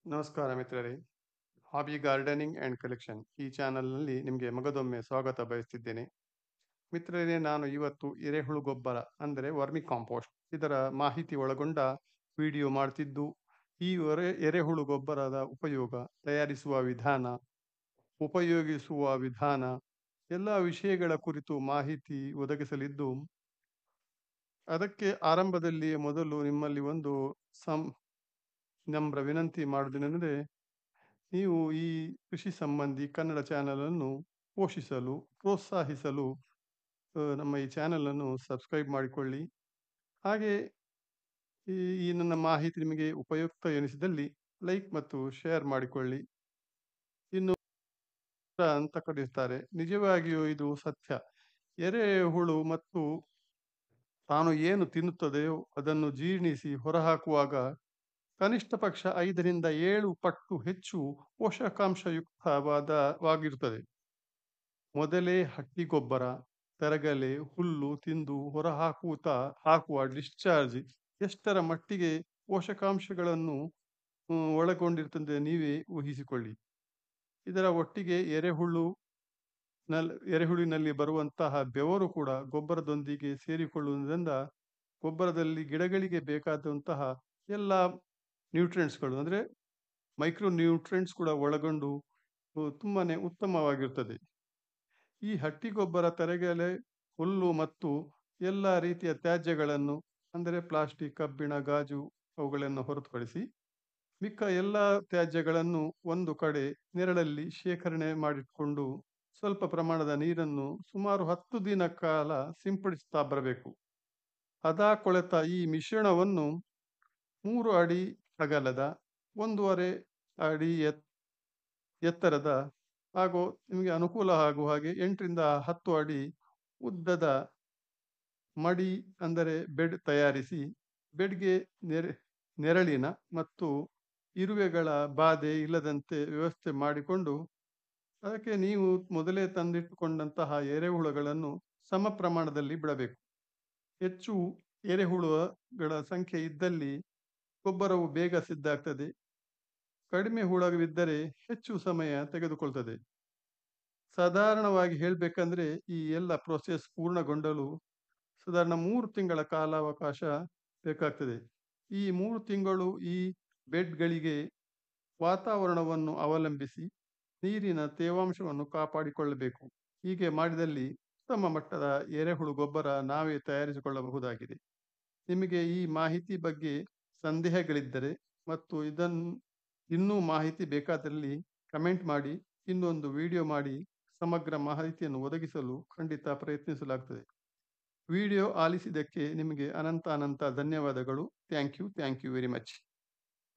ನಮಸ್ಕಾರ ಮಿತ್ರರೇ. Hobby gardening and collection ಈ ಚಾನಲ್ನಲ್ಲಿ ನಿಮಗೆ ಮಗದೊಮ್ಮೆ ಸ್ವಾಗತ ಬಯಸ್ತಿದ್ದೇನೆ. ಮಿತ್ರರೇ, ನಾನು ಇವತ್ತು ಎರೆಹುಳು ಗೊಬ್ಬರ ಅಂದರೆ ವರ್ಮಿ ಕಾಂಪೋಸ್ಟ್ ಇದರ ಮಾಹಿತಿ ಒಳಗೊಂಡ ವಿಡಿಯೋ ಮಾಡ್ತಿದ್ದು, ಈ ಎರೆಹುಳು ಗೊಬ್ಬರದ ಉಪಯೋಗ, ತಯಾರಿಸುವ ವಿಧಾನ, ಉಪಯೋಗಿಸುವ ವಿಧಾನ ಎಲ್ಲ ವಿಷಯಗಳ ಕುರಿತು ಮಾಹಿತಿ ಒದಗಿಸಲಿದ್ದು, ಅದಕ್ಕೆ ಆರಂಭದಲ್ಲಿ ಮೊದಲು ನಿಮ್ಮಲ್ಲಿ ಒಂದು ನಮ್ರ ವಿನಂತಿ ಮಾಡುವುದೇನೆಂದರೆ, ನೀವು ಈ ಕೃಷಿ ಸಂಬಂಧಿ ಕನ್ನಡ ಚಾನಲನ್ನು ಪ್ರೋತ್ಸಾಹಿಸಲು ನಮ್ಮ ಈ ಚಾನಲನ್ನು ಸಬ್ಸ್ಕ್ರೈಬ್ ಮಾಡಿಕೊಳ್ಳಿ. ಹಾಗೆ ಈ ಈ ನನ್ನ ಮಾಹಿತಿ ನಿಮಗೆ ಉಪಯುಕ್ತ ಎನಿಸಿದಲ್ಲಿ ಲೈಕ್ ಮತ್ತು ಶೇರ್ ಮಾಡಿಕೊಳ್ಳಿ. ಇನ್ನು ಅಂತ ಕರೆಯುತ್ತಾರೆ, ನಿಜವಾಗಿಯೂ ಇದು ಸತ್ಯ. ಎರೆಹುಳು ಮತ್ತು ತಾನು ಏನು ತಿನ್ನುತ್ತದೆಯೋ ಅದನ್ನು ಜೀರ್ಣಿಸಿ ಹೊರಹಾಕುವಾಗ ಕನಿಷ್ಠ ಪಕ್ಷ 5ರಿಂದ 7 ಪಟ್ಟು ಹೆಚ್ಚು ಪೋಷಕಾಂಶಯುಕ್ತವಾಗಿರುತ್ತದೆ. ಮೊದಲೇ ಹಟ್ಟಿ ಗೊಬ್ಬರ, ತರಗಲೆ, ಹುಲ್ಲು ತಿಂದು ಹಾಕುವ ಡಿಸ್ಚಾರ್ಜ್ ಎಷ್ಟರ ಮಟ್ಟಿಗೆ ಪೋಷಕಾಂಶಗಳನ್ನು ಒಳಗೊಂಡಿರುತ್ತದೆ ನೀವೇ ಊಹಿಸಿಕೊಳ್ಳಿ. ಇದರ ಒಟ್ಟಿಗೆ ಎರೆಹುಳಿನಲ್ಲಿ ಬರುವಂತಹ ಬೆವರು ಕೂಡ ಗೊಬ್ಬರದೊಂದಿಗೆ ಸೇರಿಕೊಳ್ಳುವುದರಿಂದ ಗೊಬ್ಬರದಲ್ಲಿ ಗಿಡಗಳಿಗೆ ಬೇಕಾದಂತಹ ಎಲ್ಲ ನ್ಯೂಟ್ರಿಯೆಂಟ್ಸ್ಗಳು ಅಂದರೆ ಮೈಕ್ರೋ ನ್ಯೂಟ್ರಿಯೆಂಟ್ಸ್ ಕೂಡ ಒಳಗೊಂಡು ತುಂಬಾನೇ ಉತ್ತಮವಾಗಿರ್ತದೆ. ಈ ಹಟ್ಟಿ ಗೊಬ್ಬರ, ತರಗೆಲೆ, ಹುಲ್ಲು ಮತ್ತು ಎಲ್ಲ ರೀತಿಯ ತ್ಯಾಜ್ಯಗಳನ್ನು ಅಂದರೆ ಪ್ಲಾಸ್ಟಿಕ್, ಕಬ್ಬಿಣ, ಗಾಜು ಅವುಗಳನ್ನು ಹೊರತುಪಡಿಸಿ ಮಿಕ್ಕ ಎಲ್ಲ ತ್ಯಾಜ್ಯಗಳನ್ನು ಒಂದು ಕಡೆ ನೆರಳಲ್ಲಿ ಶೇಖರಣೆ ಮಾಡಿಟ್ಕೊಂಡು ಸ್ವಲ್ಪ ಪ್ರಮಾಣದ ನೀರನ್ನು ಸುಮಾರು 10 ದಿನ ಕಾಲ ಸಿಂಪಡಿಸ್ತಾ ಬರಬೇಕು. ಕೊಳೆತ ಈ ಮಿಶ್ರಣವನ್ನು 3 ಅಡಿ ಅಗಲದ, 1.5 ಅಡಿ ಎತ್ತರದ ಹಾಗೂ ನಿಮಗೆ ಅನುಕೂಲ ಆಗುವ ಹಾಗೆ 8ರಿಂದ 10 ಅಡಿ ಉದ್ದದ ಮಡಿ ಅಂದರೆ ಬೆಡ್ ತಯಾರಿಸಿ, ಬೆಡ್ಗೆ ನೆರಳಿನ ಮತ್ತು ಇರುವೆಗಳ ಬಾಧೆ ಇಲ್ಲದಂತೆ ವ್ಯವಸ್ಥೆ ಮಾಡಿಕೊಂಡು, ಅದಕ್ಕೆ ನೀವು ಮೊದಲೇ ತಂದಿಟ್ಟುಕೊಂಡಂತಹ ಎರೆಹುಳುಗಳನ್ನು ಸಮ ಪ್ರಮಾಣದಲ್ಲಿ ಬಿಡಬೇಕು. ಹೆಚ್ಚು ಎರೆಹುಳುಗಳ ಸಂಖ್ಯೆ ಇದ್ದಲ್ಲಿ ಗೊಬ್ಬರವು ಬೇಗ ಸಿದ್ಧ ಆಗ್ತದೆ. ಕಡಿಮೆ ಹುಳವಿದ್ದರೆ ಹೆಚ್ಚು ಸಮಯ ತೆಗೆದುಕೊಳ್ತದೆ. ಸಾಧಾರಣವಾಗಿ ಹೇಳಬೇಕಂದ್ರೆ ಈ ಎಲ್ಲ ಪ್ರೋಸೆಸ್ ಪೂರ್ಣಗೊಂಡಲು ಸಾಧಾರಣ 3 ತಿಂಗಳ ಕಾಲಾವಕಾಶ ಬೇಕಾಗ್ತದೆ. ಈ 3 ತಿಂಗಳು ಈ ಬೆಡ್ಗಳಿಗೆ ವಾತಾವರಣವನ್ನು ಅವಲಂಬಿಸಿ ನೀರಿನ ತೇವಾಂಶವನ್ನು ಕಾಪಾಡಿಕೊಳ್ಳಬೇಕು. ಹೀಗೆ ಮಾಡಿದಲ್ಲಿ ಉತ್ತಮ ಮಟ್ಟದ ಎರೆಹುಳು ಗೊಬ್ಬರ ನಾವೇ ತಯಾರಿಸಿಕೊಳ್ಳಬಹುದಾಗಿದೆ. ನಿಮಗೆ ಈ ಮಾಹಿತಿ ಬಗ್ಗೆ ಸಂದೇಹಗಳಿದ್ದರೆ ಮತ್ತು ಇನ್ನೂ ಮಾಹಿತಿ ಬೇಕಾದಲ್ಲಿ ಕಮೆಂಟ್ ಮಾಡಿ, ಇನ್ನೊಂದು ವಿಡಿಯೋ ಮಾಡಿ ಸಮಗ್ರ ಮಾಹಿತಿಯನ್ನು ಒದಗಿಸಲು ಖಂಡಿತ ಪ್ರಯತ್ನಿಸಲಾಗ್ತದೆ. ವಿಡಿಯೋ ಆಲಿಸಿದ್ದಕ್ಕೆ ನಿಮಗೆ ಅನಂತ ಧನ್ಯವಾದಗಳು. Thank you very much.